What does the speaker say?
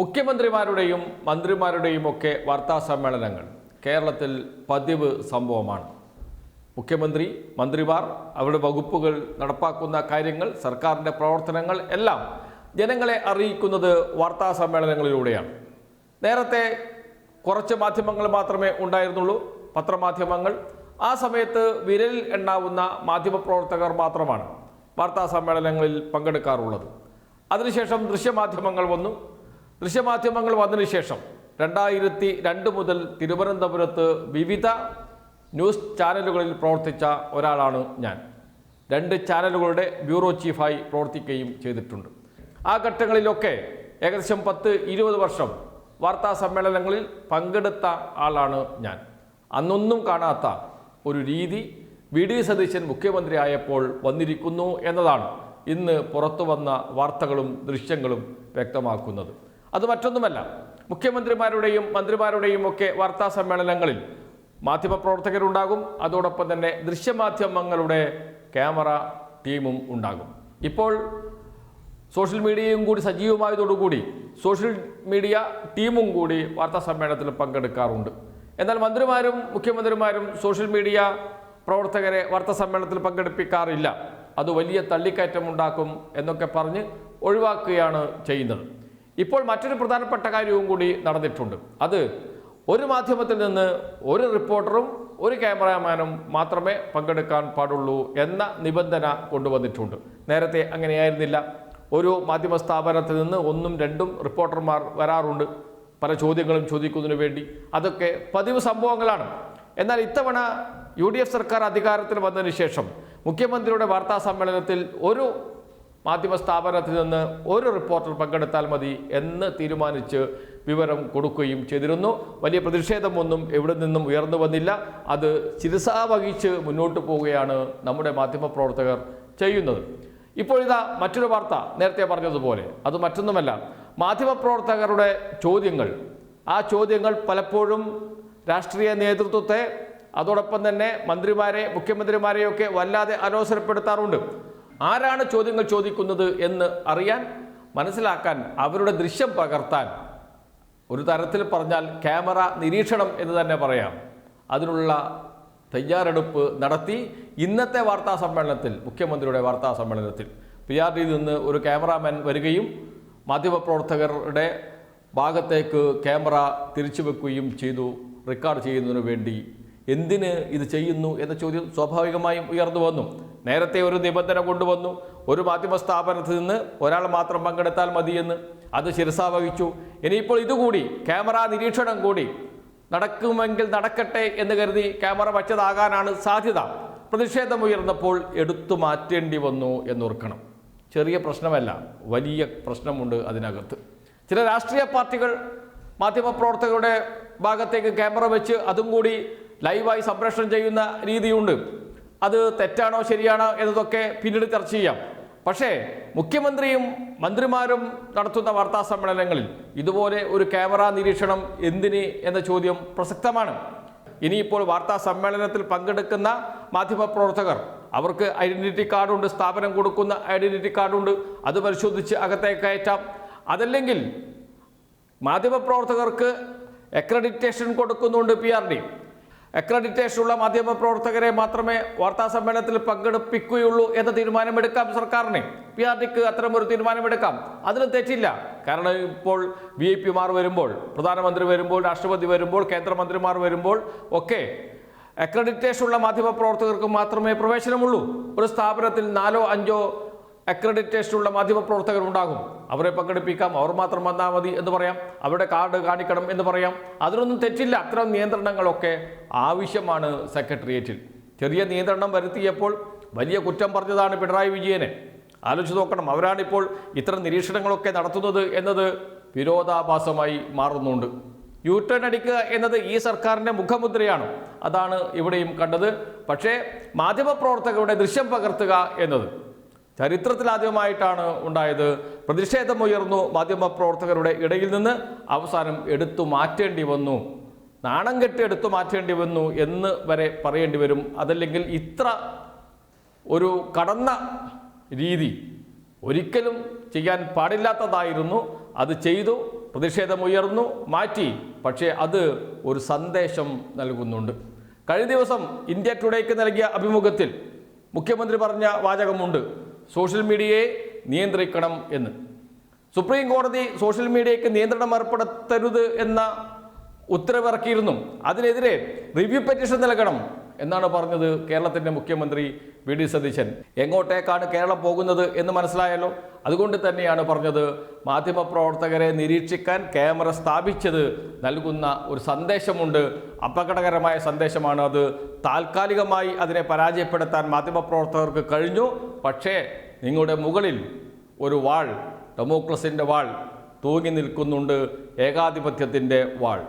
മുഖ്യമന്ത്രിമാരുടെയും മന്ത്രിമാരുടെയും ഒക്കെ വാർത്താ സമ്മേളനങ്ങൾ കേരളത്തിൽ പതിവ് സംഭവമാണ്. മുഖ്യമന്ത്രി, മന്ത്രിമാർ, അവരുടെ വകുപ്പുകൾ നടപ്പാക്കുന്ന കാര്യങ്ങൾ, സർക്കാരിൻ്റെ പ്രവർത്തനങ്ങൾ എല്ലാം ജനങ്ങളെ അറിയിക്കുന്നത് വാർത്താ സമ്മേളനങ്ങളിലൂടെയാണ്. നേരത്തെ കുറച്ച് മാധ്യമങ്ങൾ മാത്രമേ ഉണ്ടായിരുന്നുള്ളൂ, പത്രമാധ്യമങ്ങൾ. ആ സമയത്ത് വിരലിൽ എണ്ണാവുന്ന മാധ്യമപ്രവർത്തകർ മാത്രമാണ് വാർത്താ സമ്മേളനങ്ങളിൽ പങ്കെടുക്കാറുള്ളത്. അതിനുശേഷം ദൃശ്യമാധ്യമങ്ങൾ വന്നു. ദൃശ്യമാധ്യമങ്ങൾ വന്നതിന് ശേഷം 2002 മുതൽ തിരുവനന്തപുരത്ത് വിവിധ ന്യൂസ് ചാനലുകളിൽ പ്രവർത്തിച്ച ഒരാളാണ് ഞാൻ. 2 ചാനലുകളുടെ ബ്യൂറോ ചീഫായി പ്രവർത്തിക്കുകയും ചെയ്തിട്ടുണ്ട്. ആ ഘട്ടങ്ങളിലൊക്കെ ഏകദേശം 10-20 വർഷം വാർത്താ സമ്മേളനങ്ങളിൽ പങ്കെടുത്ത ആളാണ് ഞാൻ. അന്നൊന്നും കാണാത്ത ഒരു രീതി വി.ഡി. സതീശൻ മുഖ്യമന്ത്രിയായപ്പോൾ വന്നിരിക്കുന്നു എന്നതാണ് ഇന്ന് പുറത്തു വന്ന വാർത്തകളും ദൃശ്യങ്ങളും വ്യക്തമാക്കുന്നത്. അത് മറ്റൊന്നുമല്ല, മുഖ്യമന്ത്രിമാരുടെയും മന്ത്രിമാരുടെയും ഒക്കെ വാർത്താ സമ്മേളനങ്ങളിൽ മാധ്യമപ്രവർത്തകരുണ്ടാകും. അതോടൊപ്പം തന്നെ ദൃശ്യമാധ്യമങ്ങളുടെ ക്യാമറ ടീമും ഉണ്ടാകും. ഇപ്പോൾ സോഷ്യൽ മീഡിയയും കൂടി സജീവമായതോടുകൂടി സോഷ്യൽ മീഡിയ ടീമും കൂടി വാർത്താ സമ്മേളനത്തിൽ പങ്കെടുക്കാറുണ്ട്. എന്നാൽ മന്ത്രിമാരും മുഖ്യമന്ത്രിമാരും സോഷ്യൽ മീഡിയ പ്രവർത്തകരെ വാർത്താ സമ്മേളനത്തിൽ പങ്കെടുപ്പിക്കാറില്ല. അത് വലിയ തള്ളിക്കയറ്റം ഉണ്ടാക്കും എന്നൊക്കെ പറഞ്ഞ് ഒഴിവാക്കുകയാണ് ചെയ്യുന്നത്. ഇപ്പോൾ മറ്റൊരു പ്രധാനപ്പെട്ട കാര്യവും കൂടി നടന്നിട്ടുണ്ട്. അത് ഒരു മാധ്യമത്തിൽ നിന്ന് ഒരു റിപ്പോർട്ടറും ഒരു ക്യാമറാമാനും മാത്രമേ പങ്കെടുക്കാൻ പാടുള്ളൂ എന്ന നിബന്ധന കൊണ്ടുവന്നിട്ടുണ്ട്. നേരത്തെ അങ്ങനെയായിരുന്നില്ല. ഒരു മാധ്യമ സ്ഥാപനത്തിൽ നിന്ന് 1-2 റിപ്പോർട്ടർമാർ വരാറുണ്ട് പല ചോദ്യങ്ങളും ചോദിക്കുന്നതിന് വേണ്ടി. അതൊക്കെ പതിവ് സംഭവങ്ങളാണ്. എന്നാൽ ഇത്തവണ UDF സർക്കാർ അധികാരത്തിൽ വന്നതിന് ശേഷം മുഖ്യമന്ത്രിയുടെ വാർത്താ സമ്മേളനത്തിൽ ഒരു മാധ്യമ സ്ഥാപനത്തിൽ നിന്ന് ഒരു റിപ്പോർട്ടർ പങ്കെടുത്താൽ മതി എന്ന് തീരുമാനിച്ച് വിവരം കൊടുക്കുകയും ചെയ്തിരുന്നു. വലിയ പ്രതിഷേധമൊന്നും എവിടെ നിന്നും ഉയർന്നു വന്നില്ല. അത് ശിരസാ വഹിച്ച് മുന്നോട്ട് പോവുകയാണ് നമ്മുടെ മാധ്യമപ്രവർത്തകർ ചെയ്യുന്നത്. ഇപ്പോൾ ഇതാ മറ്റൊരു വാർത്ത, നേരത്തെ പറഞ്ഞതുപോലെ അത് മറ്റൊന്നുമല്ല, മാധ്യമപ്രവർത്തകരുടെ ചോദ്യങ്ങൾ. ആ ചോദ്യങ്ങൾ പലപ്പോഴും രാഷ്ട്രീയ നേതൃത്വത്തെ, അതോടൊപ്പം തന്നെ മന്ത്രിമാരെ, മുഖ്യമന്ത്രിമാരെയൊക്കെ വല്ലാതെ അലോസരപ്പെടുത്താറുണ്ട്. ആരാണ് ചോദ്യങ്ങൾ ചോദിക്കുന്നത് എന്ന് അറിയാൻ, മനസ്സിലാക്കാൻ, അവരുടെ ദൃശ്യം പകർത്താൻ, ഒരു തരത്തിൽ പറഞ്ഞാൽ ക്യാമറ നിരീക്ഷണം എന്ന് തന്നെ പറയാം, അതിനുള്ള തയ്യാറെടുപ്പ് നടത്തി ഇന്നത്തെ വാർത്താ സമ്മേളനത്തിൽ, മുഖ്യമന്ത്രിയുടെ വാർത്താ സമ്മേളനത്തിൽ PRDയിൽ നിന്ന് ഒരു ക്യാമറാമാൻ വരികയും മാധ്യമപ്രവർത്തകരുടെ ഭാഗത്തേക്ക് ക്യാമറ തിരിച്ചു വെക്കുകയും ചെയ്തു, റെക്കോർഡ് ചെയ്യുന്നതിന് വേണ്ടി. എന്തിന് ഇത് ചെയ്യുന്നു എന്ന ചോദ്യം സ്വാഭാവികമായും ഉയർന്നു വന്നു. നേരത്തെ ഒരു നിബന്ധന കൊണ്ടുവന്നു, ഒരു മാധ്യമ സ്ഥാപനത്തിൽ നിന്ന് ഒരാൾ മാത്രം പങ്കെടുത്താൽ മതിയെന്ന്. അത് ശിരസാ വഹിച്ചു. ഇനിയിപ്പോൾ ഇതുകൂടി, ക്യാമറ നിരീക്ഷണം കൂടി നടക്കുമെങ്കിൽ നടക്കട്ടെ എന്ന് കരുതി ക്യാമറ വച്ചതാകാനാണ് സാധ്യത. പ്രതിഷേധമുയർന്നപ്പോൾ എടുത്തു മാറ്റേണ്ടി വന്നു എന്നോർക്കണം. ചെറിയ പ്രശ്നമല്ല, വലിയ പ്രശ്നമുണ്ട് അതിനകത്ത്. ചില രാഷ്ട്രീയ പാർട്ടികൾ മാധ്യമപ്രവർത്തകരുടെ ഭാഗത്തേക്ക് ക്യാമറ വെച്ച് അതും കൂടി ലൈവായി സംപ്രേഷണം ചെയ്യുന്ന രീതിയുണ്ട്. അത് തെറ്റാണോ ശരിയാണോ എന്നതൊക്കെ പിന്നീട് ചർച്ച ചെയ്യാം. പക്ഷേ മുഖ്യമന്ത്രിയും മന്ത്രിമാരും നടത്തുന്ന വാർത്താ സമ്മേളനങ്ങളിൽ ഇതുപോലെ ഒരു ക്യാമറ നിരീക്ഷണം എന്തിന് എന്ന ചോദ്യം പ്രസക്തമാണ്. ഇനിയിപ്പോൾ വാർത്താ സമ്മേളനത്തിൽ പങ്കെടുക്കുന്ന മാധ്യമപ്രവർത്തകർ, അവർക്ക് ഐഡന്റിറ്റി കാർഡുണ്ട്, സ്ഥാപനം കൊടുക്കുന്ന ഐഡന്റിറ്റി കാർഡുണ്ട്, അത് പരിശോധിച്ച് അകത്തേക്ക് കയറ്റാം. അതല്ലെങ്കിൽ മാധ്യമപ്രവർത്തകർക്ക് അക്രഡിറ്റേഷൻ കൊടുക്കുന്നുണ്ട് PRD. അക്രഡിറ്റേഷനുള്ള മാധ്യമപ്രവർത്തകരെ മാത്രമേ വാർത്താ സമ്മേളനത്തിൽ പങ്കെടുപ്പിക്കുകയുള്ളൂ എന്ന തീരുമാനമെടുക്കാം സർക്കാരിന്. PRDക്ക് അത്തരമൊരു തീരുമാനമെടുക്കാം, അതിലും തെറ്റില്ല. കാരണം ഇപ്പോൾ VIP-മാർ വരുമ്പോൾ, പ്രധാനമന്ത്രി വരുമ്പോൾ, രാഷ്ട്രപതി വരുമ്പോൾ, കേന്ദ്രമന്ത്രിമാർ വരുമ്പോൾ ഒക്കെ അക്രഡിറ്റേഷനുള്ള മാധ്യമപ്രവർത്തകർക്ക് മാത്രമേ പ്രവേശനമുള്ളൂ. ഒരു സ്ഥാപനത്തിൽ 4-5 അക്രഡിറ്റേഷനുള്ള മാധ്യമപ്രവർത്തകർ ഉണ്ടാകും. അവരെ പങ്കെടുപ്പിക്കാം, അവർ മാത്രം വന്നാൽ മതി എന്ന് പറയാം, അവരുടെ കാർഡ് കാണിക്കണം എന്ന് പറയാം. അതിനൊന്നും തെറ്റില്ല. അത്തരം നിയന്ത്രണങ്ങളൊക്കെ ആവശ്യമാണ് സെക്രട്ടേറിയറ്റിൽ. ചെറിയ നിയന്ത്രണം വരുത്തിയപ്പോൾ വലിയ കുറ്റം പറഞ്ഞതാണ് പിണറായി വിജയനെ. ആലോചിച്ച് നോക്കണം, അവരാണിപ്പോൾ ഇത്തരം നിരീക്ഷണങ്ങളൊക്കെ നടത്തുന്നത് എന്നത് വിരോധാഭാസമായി മാറുന്നുണ്ട്. U-turn അടിക്കുക എന്നത് ഈ സർക്കാരിൻ്റെ മുഖമുദ്രയാണ്. അതാണ് ഇവിടെയും കണ്ടത്. പക്ഷേ മാധ്യമപ്രവർത്തകരുടെ ദൃശ്യം പകർത്തുക എന്നത് ചരിത്രത്തിലാദ്യമായിട്ടാണ് ഉണ്ടായത്. പ്രതിഷേധമുയർന്നു മാധ്യമപ്രവർത്തകരുടെ ഇടയിൽ നിന്ന്. അവസാനം എടുത്തു മാറ്റേണ്ടി വന്നു, നാണം കെട്ടി എടുത്തു മാറ്റേണ്ടി വന്നു എന്ന് വരെ പറയേണ്ടി വരും. അതല്ലെങ്കിൽ ഇത്ര ഒരു കടന്ന രീതി ഒരിക്കലും ചെയ്യാൻ പാടില്ലാത്തതായിരുന്നു. അത് ചെയ്തു. പ്രതിഷേധമുയർന്നു, മാറ്റി. പക്ഷേ അത് ഒരു സന്ദേശം നൽകുന്നുണ്ട്. കഴിഞ്ഞ ദിവസം ഇന്ത്യ ടുഡേക്ക് നൽകിയ അഭിമുഖത്തിൽ മുഖ്യമന്ത്രി പറഞ്ഞ വാചകമുണ്ട്, സോഷ്യൽ മീഡിയയെ നിയന്ത്രിക്കണം എന്ന്. സുപ്രീം കോടതി സോഷ്യൽ മീഡിയയ്ക്ക് നിയന്ത്രണം ഏർപ്പെടുത്തരുത് എന്ന ഉത്തരവിറക്കിയിരുന്നു. അതിനെതിരെ റിവ്യൂ പെറ്റീഷൻ നൽകണം എന്നാണ് പറഞ്ഞത് കേരളത്തിൻ്റെ മുഖ്യമന്ത്രി വി ഡി സതീശൻ. എങ്ങോട്ടേക്കാണ് കേരളം പോകുന്നത് എന്ന് മനസ്സിലായല്ലോ. അതുകൊണ്ട് തന്നെയാണ് പറഞ്ഞത്, മാധ്യമപ്രവർത്തകരെ നിരീക്ഷിക്കാൻ ക്യാമറ സ്ഥാപിച്ചത് നൽകുന്ന ഒരു സന്ദേശമുണ്ട്, അപകടകരമായ സന്ദേശമാണ് അത്. താൽക്കാലികമായി അതിനെ പരാജയപ്പെടുത്താൻ മാധ്യമപ്രവർത്തകർക്ക് കഴിഞ്ഞു. പക്ഷേ നിങ്ങളുടെ മുകളിൽ ഒരു വാൾ, ഡെമോക്രസിൻ്റെ വാൾ തൂങ്ങി നിൽക്കുന്നുണ്ട്, ഏകാധിപത്യത്തിൻ്റെ വാൾ.